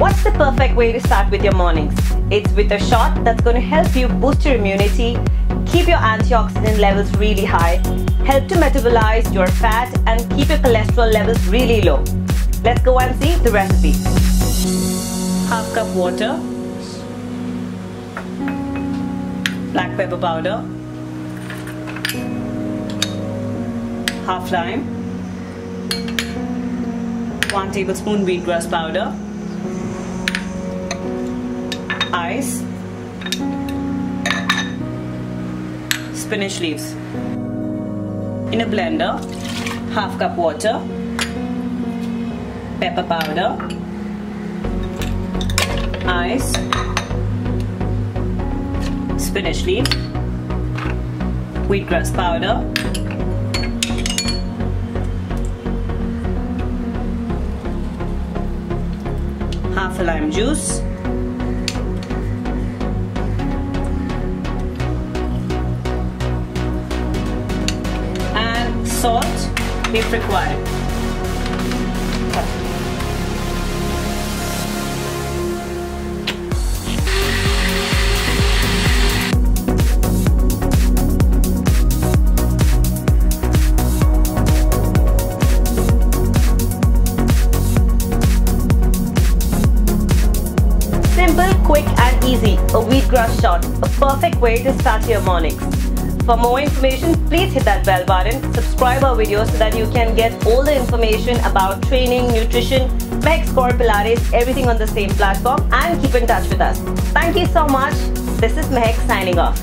What's the perfect way to start with your mornings? It's with a shot that's going to help you boost your immunity, keep your antioxidant levels really high, help to metabolize your fat and keep your cholesterol levels really low. Let's go and see the recipe. Half cup water, black pepper powder, half lime, 1 tablespoon wheatgrass powder, ice, spinach leaves. In a blender, half cup water, pepper powder, ice, spinach leaf, wheatgrass powder, half a lime juice, and salt if required. Quick and easy, a wheatgrass shot, a perfect way to start your mornings. For more information, please hit that bell button, subscribe our videos so that you can get all the information about training, nutrition, Maahek Score, Pilates, everything on the same platform, and keep in touch with us. Thank you so much. This is Maahek signing off.